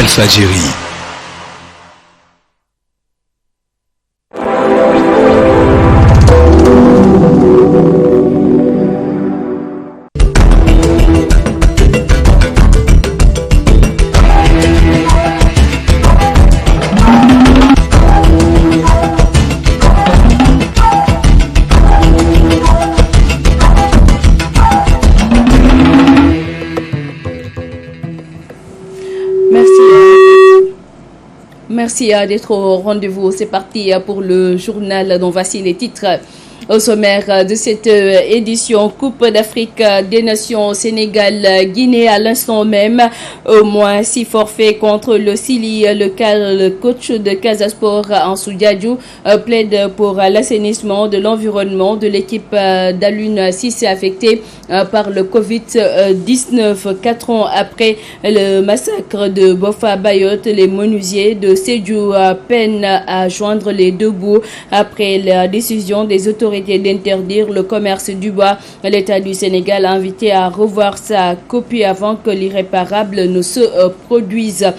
Walfadjri. Merci d'être au rendez-vous. C'est parti pour le journal dont voici les titres. Au sommaire de cette édition, Coupe d'Afrique des Nations Sénégal-Guinée à l'instant même, au moins 6 forfaits contre le Sili. Le coach de Casa Sport, Ansou Diadjou, plaide pour l'assainissement de l'environnement de l'équipe d'Alun Cissé affectée par le Covid-19. 4 ans après le massacre de Bofa Bayotte, les menuisiers de Sédhiou peinent à joindre les deux bouts après la décision des autorités d'interdire le commerce du bois. L'État du Sénégal a invité à revoir sa copie avant que l'irréparable ne se produise.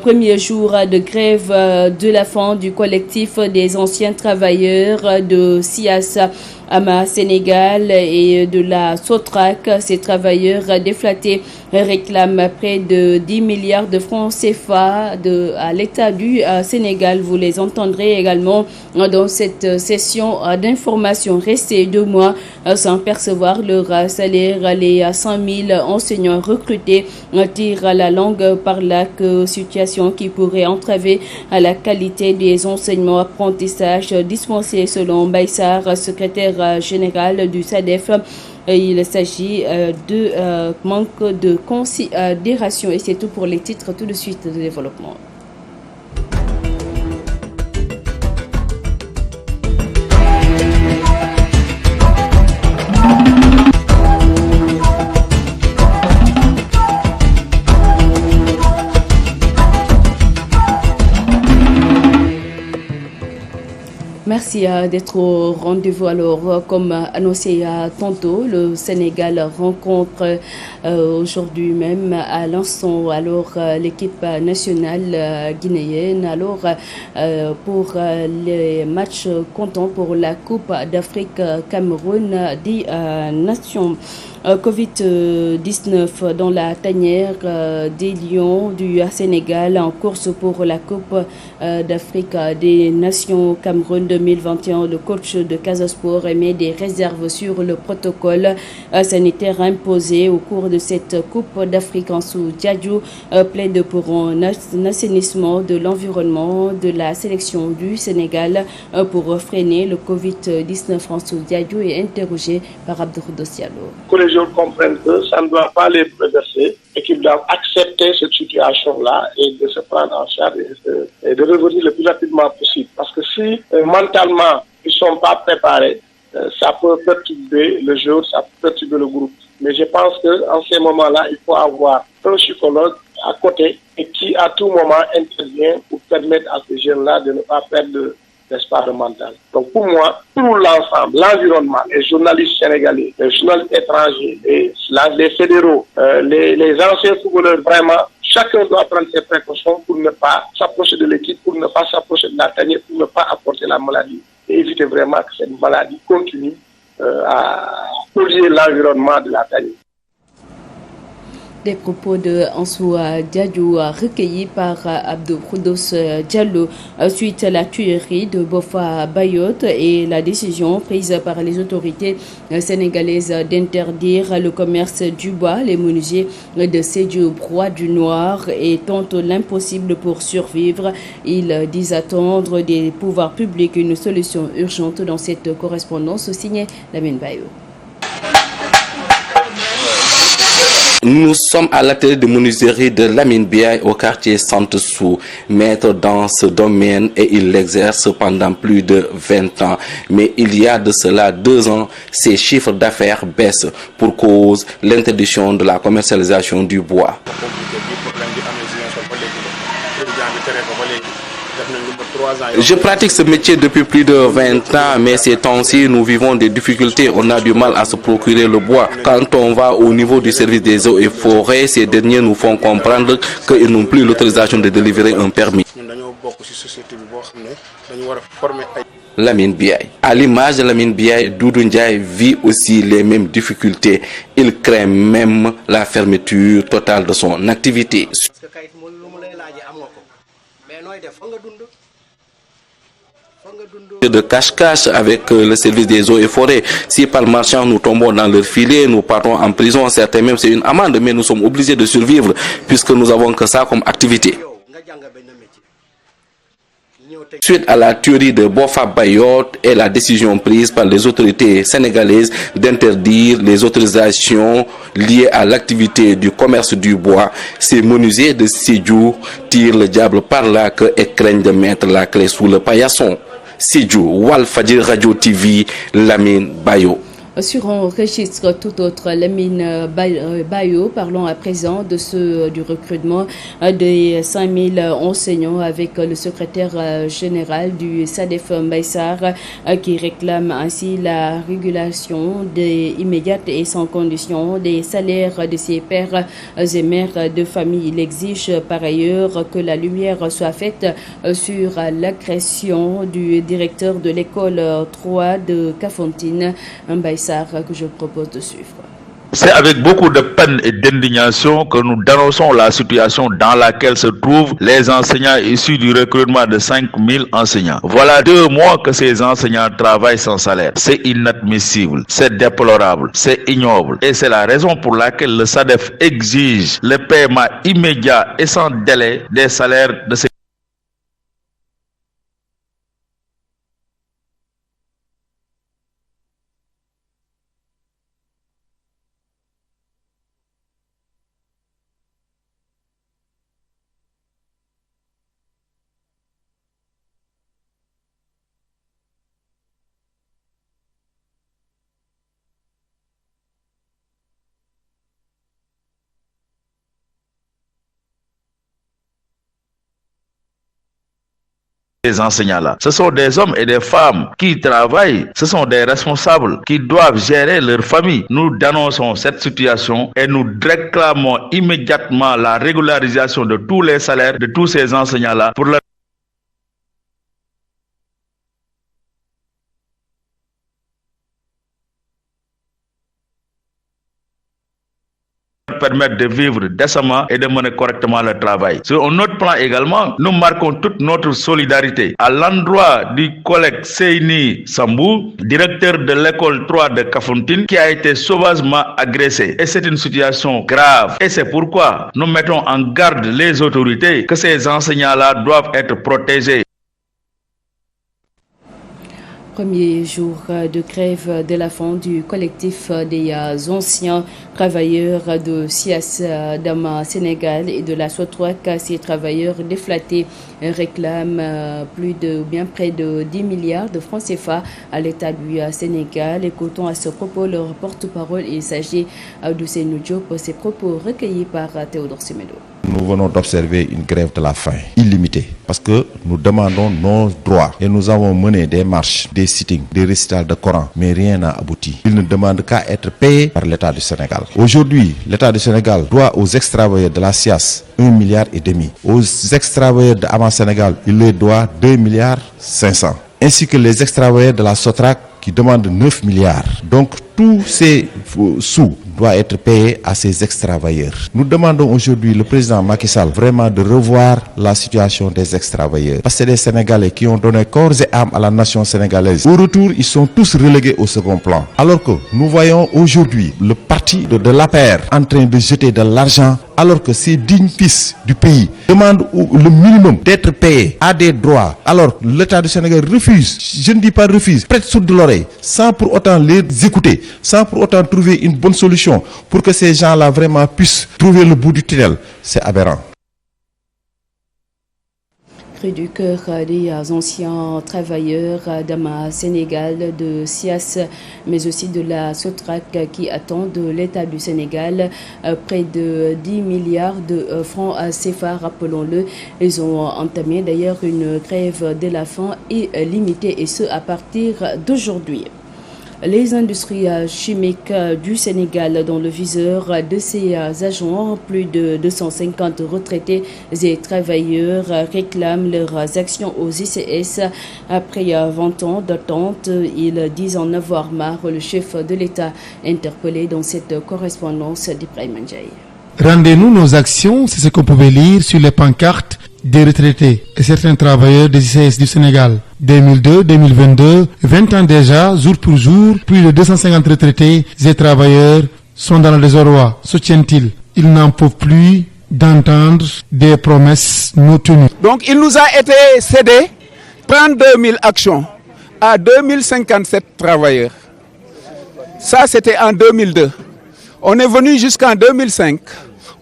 Premier jour de grève de la faim du collectif des anciens travailleurs de SIAS Ama Sénégal et de la Sotrac. Ces travailleurs déflattés réclament près de 10 milliards de francs CFA à l'État du Sénégal. Vous les entendrez également dans cette session d'information. Restés 2 mois sans percevoir leur salaire, les 100 000 enseignants recrutés tirent la langue par la situation qui pourrait entraver la qualité des enseignements apprentissages dispensés selon Baïsar, secrétaire général du SADEF. Il s'agit de manque de considération. Et c'est tout pour les titres. Tout de suite de développement. Merci d'être au rendez-vous. Alors, comme annoncé tantôt, le Sénégal rencontre aujourd'hui même à l'instant l'équipe nationale guinéenne. Alors, pour les matchs comptants pour la Coupe d'Afrique Cameroun des Nations. Covid-19 dans la tanière des Lions du Sénégal en course pour la Coupe d'Afrique des Nations Cameroun 2021. Le coach de Casa Sport émet des réserves sur le protocole sanitaire imposé au cours de cette Coupe d'Afrique. Ansou Diadjou plaide pour un assainissement de l'environnement de la sélection du Sénégal pour freiner le Covid-19. Ansou Diadjou est interrogé par Abdourou Diallo. Les gens comprennent que ça ne doit pas les bouleverser et qu'ils doivent accepter cette situation-là et de se prendre en charge et de revenir le plus rapidement possible. Parce que si mentalement ils ne sont pas préparés, ça peut perturber le jeu, ça peut perturber le groupe. Mais je pense qu'en ces moments-là, il faut avoir un psychologue à côté et qui à tout moment intervient pour permettre à ces jeunes-là de ne pas perdre l'espace mental. Donc pour moi, tout l'ensemble, l'environnement, les journalistes sénégalais, les journalistes étrangers, les fédéraux, les anciens footballeurs, vraiment, chacun doit prendre ses précautions pour ne pas s'approcher de l'équipe, pour ne pas s'approcher de la tanière, pour ne pas apporter la maladie et éviter vraiment que cette maladie continue à polluer l'environnement de la tanière. Des propos de Ansou Diadjou recueillis par Abdou Khoudos Diallo suite à la tuerie de Bofa Bayotte et la décision prise par les autorités sénégalaises d'interdire le commerce du bois. Les menuisiers de Sédhiou broient du noir et tentent l'impossible pour survivre. Ils disent attendre des pouvoirs publics une solution urgente. Dans cette correspondance signée Lamine Bayo. Nous sommes à l'atelier de menuiserie de Lamine Biaye au quartier Santesou, maître dans ce domaine et il l'exerce pendant plus de 20 ans. Mais il y a de cela 2 ans, ses chiffres d'affaires baissent pour cause l'interdiction de la commercialisation du bois. Je pratique ce métier depuis plus de 20 ans, mais ces temps-ci, nous vivons des difficultés. On a du mal à se procurer le bois. Quand on va au niveau du service des eaux et forêts, ces derniers nous font comprendre qu'ils n'ont plus l'autorisation de délivrer un permis. Lamine Biaye. À l'image de Lamine Biaye, Doudou Ndiaye vit aussi les mêmes difficultés. Il craint même la fermeture totale de son activité. De cache-cache avec le service des eaux et forêts. Si par marchand nous tombons dans leur filet, nous partons en prison. Certains même c'est une amende, mais nous sommes obligés de survivre puisque nous avons que ça comme activité. Suite à la tuerie de Bofa Bayot et la décision prise par les autorités sénégalaises d'interdire les autorisations liées à l'activité du commerce du bois, ces menuisiers de Sédhiou tirent le diable par la queue et craignent de mettre la clé sous le paillasson. Sédhiou, Walfadjri Radio TV, Lamine Bayo. Sur un registre tout autre, Lamine Bayo, parlons à présent de du recrutement des 5000 enseignants avec le secrétaire général du SADEF Mbaye Sarr qui réclame ainsi la régulation immédiate et sans condition des salaires de ses pères et mères de famille. Il exige par ailleurs que la lumière soit faite sur l'agression du directeur de l'école 3 de Kafountine, Mbaye Sarr, que je propose de suivre. C'est avec beaucoup de peine et d'indignation que nous dénonçons la situation dans laquelle se trouvent les enseignants issus du recrutement de 5000 enseignants. Voilà 2 mois que ces enseignants travaillent sans salaire. C'est inadmissible, c'est déplorable, c'est ignoble. Et c'est la raison pour laquelle le SADEF exige le paiement immédiat et sans délai des salaires de ces enseignants-là. Ce sont des hommes et des femmes qui travaillent, ce sont des responsables qui doivent gérer leur famille. Nous dénonçons cette situation et nous réclamons immédiatement la régularisation de tous les salaires de tous ces enseignants-là pour leur permettre de vivre décemment et de mener correctement le travail. Sur un autre plan également, nous marquons toute notre solidarité à l'endroit du collègue Seyni Sambou, directeur de l'école 3 de Kafountine, qui a été sauvagement agressé. Et c'est une situation grave. Et c'est pourquoi nous mettons en garde les autorités que ces enseignants-là doivent être protégés. Premier jour de grève de la fin du collectif des anciens travailleurs de SIAS Dama Sénégal et de la SOTRAC. Ces travailleurs déflatés réclament près de 10 milliards de francs CFA à l'État du Sénégal. Écoutons à ce propos leur porte-parole. Il s'agit d'Ousseynou Diop. Ces propos recueillis par Théodore Semedo. Nous venons d'observer une grève de la faim illimitée parce que nous demandons nos droits et nous avons mené des marches, des sittings, des récitals de Coran, mais rien n'a abouti. Ils ne demandent qu'à être payés par l'État du Sénégal. Aujourd'hui, l'État du Sénégal doit aux ex-travailleurs de la SIAS 1,5 milliard. Aux ex-travailleurs de Ama Sénégal, il leur doit 2,5 milliards. Ainsi que les ex-travailleurs de la SOTRAC qui demandent 9 milliards. Donc tous ces sous doivent être payés à ces ex-travailleurs. Nous demandons aujourd'hui le président Macky Sall vraiment de revoir la situation des ex-travailleurs. Parce que c'est des Sénégalais qui ont donné corps et âme à la nation sénégalaise. Au retour, ils sont tous relégués au second plan. Alors que nous voyons aujourd'hui le parti de l'APR en train de jeter de l'argent alors que ces dignes fils du pays demandent le minimum d'être payés à des droits. Alors l'État du Sénégal refuse, je ne dis pas refuse, prête sourde de l'oreille, sans pour autant les écouter, sans pour autant trouver une bonne solution pour que ces gens-là vraiment puissent trouver le bout du tunnel. C'est aberrant. cri du cœur des anciens travailleurs d'Ama Sénégal, de SIAS, mais aussi de la Sotrac qui attendent de l'État du Sénégal près de 10 milliards de francs CFA, rappelons-le. Ils ont entamé d'ailleurs une grève de la faim et limitée, et ce à partir d'aujourd'hui. Les industries chimiques du Sénégal dans le viseur de ses agents, plus de 250 retraités et travailleurs réclament leurs actions aux ICS. Après 20 ans d'attente, ils disent en avoir marre. Le chef de l'État interpellé dans cette correspondance d'Ibrahim Ndiaye. Rendez-nous nos actions, c'est ce qu'on pouvait lire sur les pancartes des retraités et certains travailleurs des ICS du Sénégal. 2002-2022, 20 ans déjà, jour pour jour, plus de 250 retraités et travailleurs sont dans le désarroi. Soutiennent-ils? Ils n'en peuvent plus d'entendre des promesses non tenues. Donc il nous a été cédé 32 000 actions à 2057 travailleurs. Ça, c'était en 2002. On est venu jusqu'en 2005.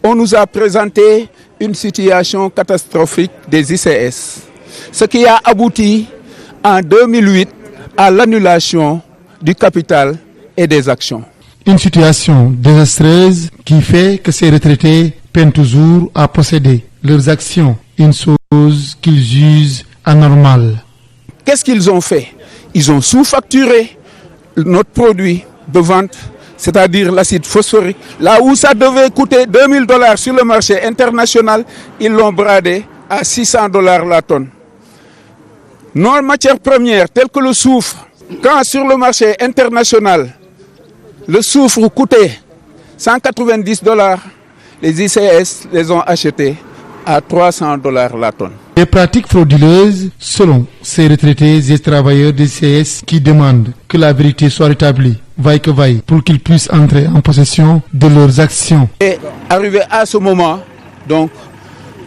On nous a présenté une situation catastrophique des ICS, ce qui a abouti en 2008 à l'annulation du capital et des actions. Une situation désastreuse qui fait que ces retraités peinent toujours à posséder leurs actions, une chose qu'ils jugent anormale. Qu'est-ce qu'ils ont fait? Ils ont sous-facturé notre produit de vente, c'est-à-dire l'acide phosphorique. Là où ça devait coûter $2000 sur le marché international, ils l'ont bradé à $600 la tonne. Nos matières premières, telles que le soufre, quand sur le marché international, le soufre coûtait $190, les ICS les ont achetés à $300 la tonne. Des pratiques frauduleuses, selon ces retraités et travailleurs des ICS qui demandent que la vérité soit rétablie, vaille que vaille, pour qu'ils puissent entrer en possession de leurs actions. Et arrivé à ce moment, donc,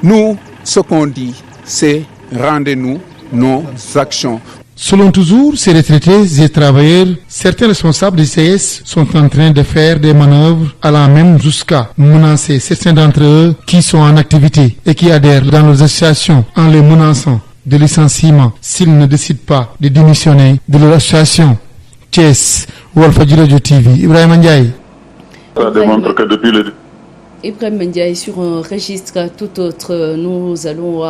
nous, ce qu'on dit, c'est rendez-nous nos actions. Selon toujours ces retraités et travailleurs, certains responsables des ICS sont en train de faire des manœuvres allant même jusqu'à menacer certains d'entre eux qui sont en activité et qui adhèrent dans leurs associations en les menaçant de licenciement s'ils ne décident pas de démissionner de leur association. Thiès, Walfadjri Radio TV, Ibrahim Ndiaye. Ça démontre que depuis le... Ibrahim Ndiaye, sur un registre tout autre, nous allons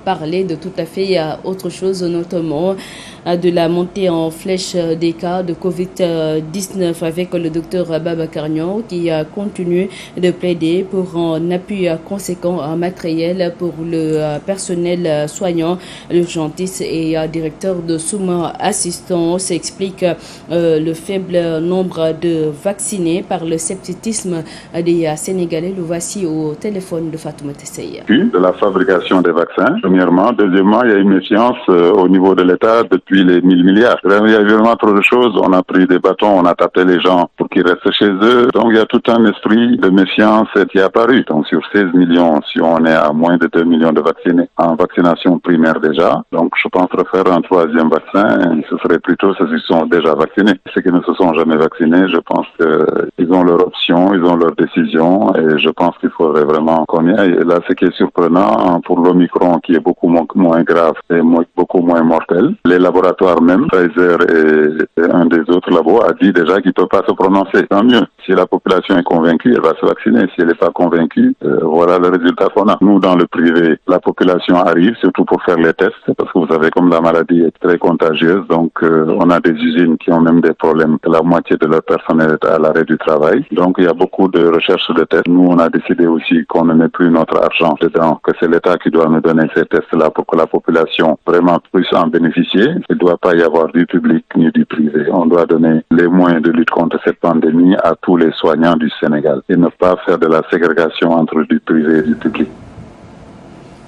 parler de tout à fait autre chose, notamment de la montée en flèche des cas de Covid-19 avec le docteur Babacar Niang qui continue de plaider pour un appui conséquent en matériel pour le personnel soignant. L'urgentiste et directeur de Souma Assistance explique le faible nombre de vaccinés par le scepticisme des Sénégalais. Le voici au téléphone de Fatoumata Seye. De la fabrication des vaccins, premièrement. Deuxièmement, il y a une méfiance au niveau de l'État depuis les 1000 milliards. Il y a vraiment trop de choses. On a pris des bâtons, on a tapé les gens pour qu'ils restent chez eux. Donc il y a tout un esprit de méfiance qui est apparu. Donc sur 16 millions, si on est à moins de 2 millions de vaccinés en vaccination primaire déjà, donc je pense refaire un troisième vaccin, ce serait plutôt ceux qui sont déjà vaccinés. Ceux qui ne se sont jamais vaccinés, je pense qu'ils ont leur option, ils ont leur décision et je pense qu'il faudrait vraiment qu'on y aille. Et là, ce qui est surprenant pour l'Omicron, qui est beaucoup moins grave et beaucoup moins mortel, les laboratoires même, Pfizer et un des autres labos a dit déjà qu'il ne peut pas se prononcer. Tant mieux. Si la population est convaincue, elle va se vacciner. Si elle n'est pas convaincue, voilà le résultat qu'on a. Nous, dans le privé, la population arrive, surtout pour faire les tests, parce que vous savez, comme la maladie est très contagieuse, donc on a des usines qui ont même des problèmes. La moitié de leur personnel est à l'arrêt du travail. Donc il y a beaucoup de recherches de tests. Nous, on a décidé aussi qu'on ne met plus notre argent dedans, que c'est l'État qui doit nous donner ces tests-là pour que la population vraiment puisse en bénéficier. Il ne doit pas y avoir du public ni du privé. On doit donner les moyens de lutte contre cette pandémie à tous les soignants du Sénégal et ne pas faire de la ségrégation entre du privé et du public.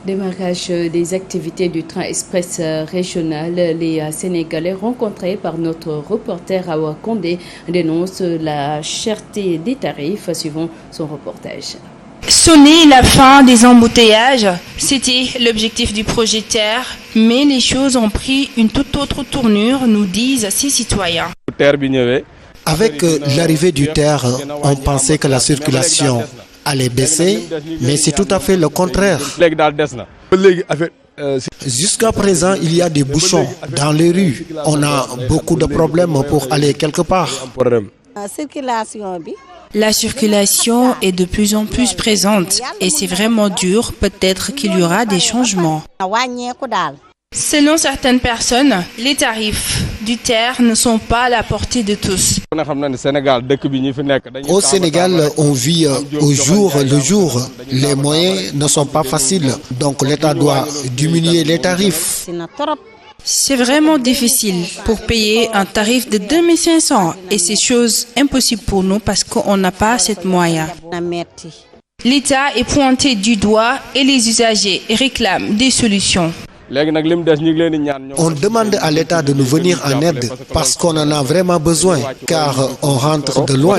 Démarrage des activités du train express régional. Les Sénégalais rencontrés par notre reporter Awa Condé dénoncent la cherté des tarifs, suivant son reportage. Sonner la fin des embouteillages, c'était l'objectif du projet Terre, mais les choses ont pris une toute autre tournure, nous disent ces citoyens. Avec l'arrivée du Terre, on pensait que la circulation allait baisser, mais c'est tout à fait le contraire. Jusqu'à présent, il y a des bouchons dans les rues. On a beaucoup de problèmes pour aller quelque part. La circulation est de plus en plus présente et c'est vraiment dur. Peut-être qu'il y aura des changements. Selon certaines personnes, les tarifs du TER ne sont pas à la portée de tous. Au Sénégal, on vit au jour le jour. Les moyens ne sont pas faciles, donc l'État doit diminuer les tarifs. C'est vraiment difficile pour payer un tarif de 2500 et c'est chose impossible pour nous parce qu'on n'a pas cette moyen. L'État est pointé du doigt et les usagers réclament des solutions. On demande à l'État de nous venir en aide parce qu'on en a vraiment besoin, car on rentre de loin.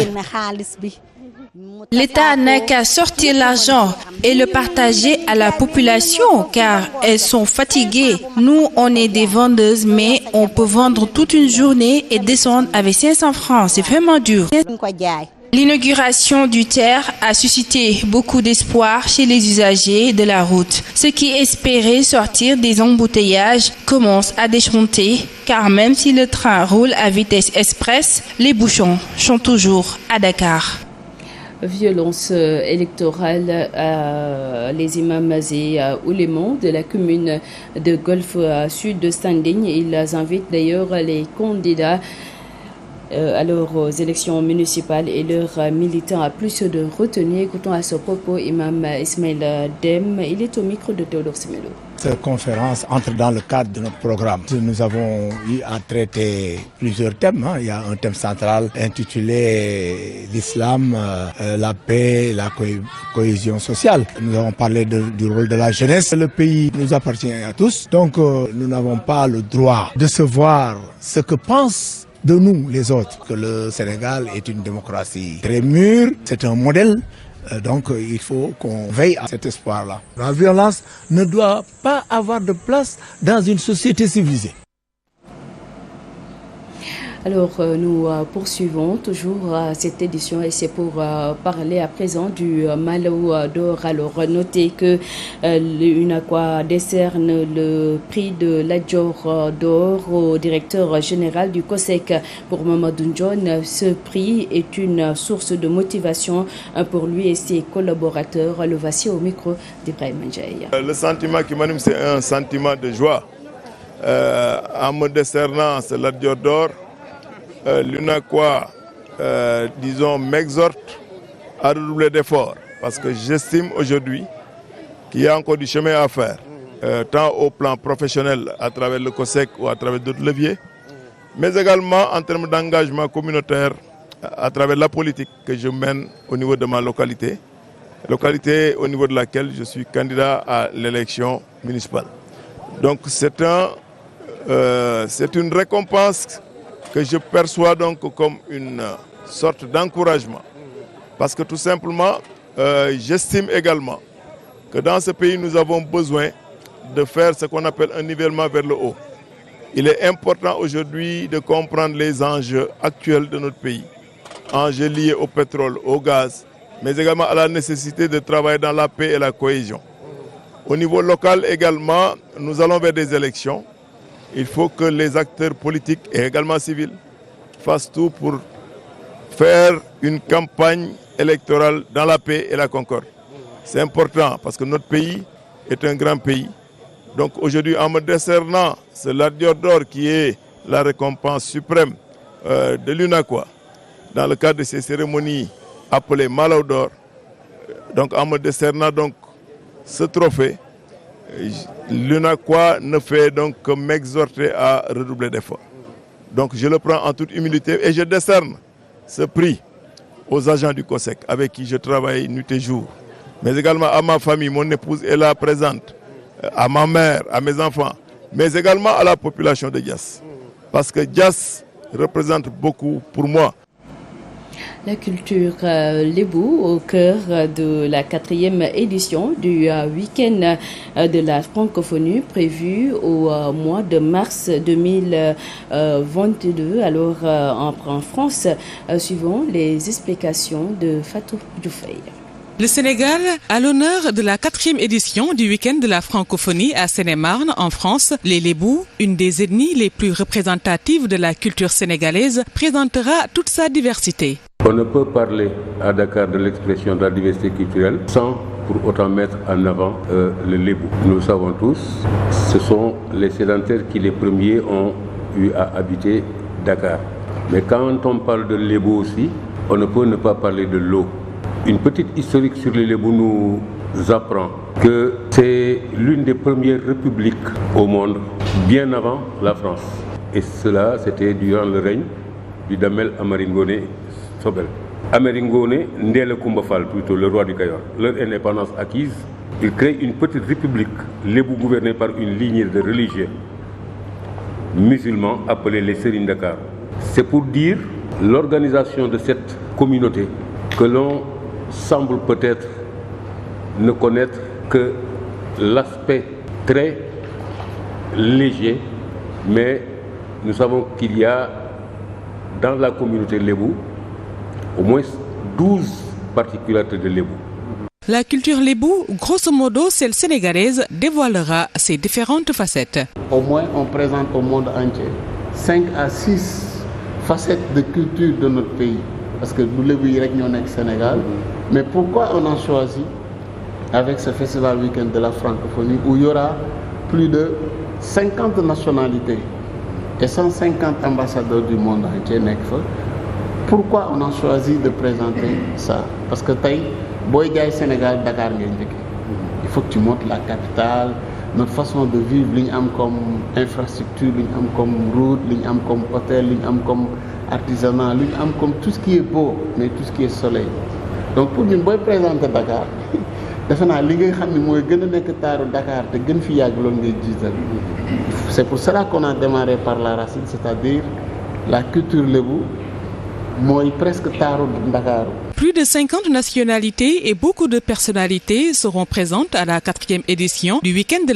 L'État n'a qu'à sortir l'argent et le partager à la population car elles sont fatiguées. Nous, on est des vendeuses, mais on peut vendre toute une journée et descendre avec 500 francs. C'est vraiment dur. L'inauguration du TER a suscité beaucoup d'espoir chez les usagers de la route. Ceux qui espéraient sortir des embouteillages commencent à déchanter car même si le train roule à vitesse express, les bouchons sont toujours à Dakar. Violence électorale, les imams et oulémas de la commune de Golfe Sud de Standing. Ils invitent d'ailleurs les candidats alors aux élections municipales et leurs militants à plus de retenue. Écoutons à ce propos Imam Ismail Dem. Il est au micro de Théodore Semelo. Cette conférence entre dans le cadre de notre programme. Nous avons eu à traiter plusieurs thèmes. Il y a un thème central intitulé l'islam, la paix, la cohésion sociale. Nous avons parlé du rôle de la jeunesse. Le pays nous appartient à tous. Donc nous n'avons pas le droit de se voir ce que pensent de nous les autres. Que le Sénégal est une démocratie très mûre, c'est un modèle. Donc il faut qu'on veille à cet espoir-là. La violence ne doit pas avoir de place dans une société civilisée. Alors nous poursuivons toujours cette édition et c'est pour parler à présent du Malo d'or. Alors notez que l'UNACOIS décerne le prix de l'Adjor d'or au directeur général du COSEC pour Mamadou Ndione. Ce prix est une source de motivation pour lui et ses collaborateurs. Le voici au micro d'Ibrahim Ndiaye. Le sentiment qui m'anime, c'est un sentiment de joie. En me décernant ce l'Adjor d'or, l'UNACOIS, disons, m'exhorte à redoubler d'efforts parce que j'estime aujourd'hui qu'il y a encore du chemin à faire, tant au plan professionnel à travers le COSEC ou à travers d'autres leviers, mais également en termes d'engagement communautaire à travers la politique que je mène au niveau de ma localité au niveau de laquelle je suis candidat à l'élection municipale. Donc c'est une récompense que je perçois donc comme une sorte d'encouragement. Parce que tout simplement, j'estime également que dans ce pays, nous avons besoin de faire ce qu'on appelle un nivellement vers le haut. Il est important aujourd'hui de comprendre les enjeux actuels de notre pays. Enjeux liés au pétrole, au gaz, mais également à la nécessité de travailler dans la paix et la cohésion. Au niveau local également, nous allons vers des élections. Il faut que les acteurs politiques et également civils fassent tout pour faire une campagne électorale dans la paix et la concorde. C'est important parce que notre pays est un grand pays. Donc aujourd'hui, en me décernant ce l'Adjor d'or qui est la récompense suprême de l'UNACOIS, dans le cadre de ces cérémonies appelées Malo d'or, donc en me décernant donc ce trophée, l'UNACOIS ne fait donc que m'exhorter à redoubler d'efforts. Donc je le prends en toute humilité et je décerne ce prix aux agents du COSEC avec qui je travaille nuit et jour, mais également à ma famille, mon épouse est là présente, à ma mère, à mes enfants, mais également à la population de Diass. Parce que Diass représente beaucoup pour moi. La culture lébou au cœur de la 4e édition du week-end de la francophonie prévu au mois de mars 2022 alors en France, suivant les explications de Fatou Dioufey. Le Sénégal a l'honneur de la 4e édition du week-end de la francophonie à Seine-et-Marne en France. Les Lébou, une des ethnies les plus représentatives de la culture sénégalaise, présentera toute sa diversité. On ne peut parler à Dakar de l'expression de la diversité culturelle sans pour autant mettre en avant le Lébou. Nous le savons tous, ce sont les sédentaires qui les premiers ont eu à habiter Dakar. Mais quand on parle de Lébou aussi, on ne peut ne pas parler de l'eau. Une petite historique sur les Lébou nous apprend que c'est l'une des premières républiques au monde, bien avant la France. Et cela, c'était durant le règne du Damel Amari Ngoné Sobel. Amari Ngoné, Ndéla Koumba Fall, plutôt le roi du Kayor, leur indépendance acquise, il crée une petite république, Lébou gouvernée par une lignée de religieux musulmans appelés les Serigne Dakar. C'est pour dire l'organisation de cette communauté que l'on semble peut-être ne connaître que l'aspect très léger, mais nous savons qu'il y a dans la communauté Lébou au moins 12 particularités de Lébou. La culture Lébou, grosso modo celle sénégalaise, dévoilera ses différentes facettes. Au moins, on présente au monde entier 5 à 6 facettes de culture de notre pays. Parce que nous Lébou yi rek ñoo nekk Sénégal. Mais pourquoi on a choisi, avec ce festival week-end de la francophonie, où il y aura plus de 50 nationalités et 150 ambassadeurs du monde entier nekk fa, pourquoi on a choisi de présenter ça? Parce que tey booy jaay Sénégal Dakar ngay njëkkee. Il faut que tu montres la capitale, notre façon de vivre, li ñu am comme infrastructure, li ñu am comme route, li ñu am comme hôtel, li ñu am comme artisanat, li ñu am comme tout ce qui est beau, mais tout ce qui est soleil. Donc pour ñun booy présenter Dakar defe naa li nga xam ne mooy gën a nekk taaru Dakar te gën fi yàgg loolu ngay jiital. C'est pour cela qu'on a démarré par la racine, c'est-à-dire la culture lébou mooy presque taaru Dakar. Plus de 50 nationalités et beaucoup de personnalités seront présentes à la 4e édition du week-end de la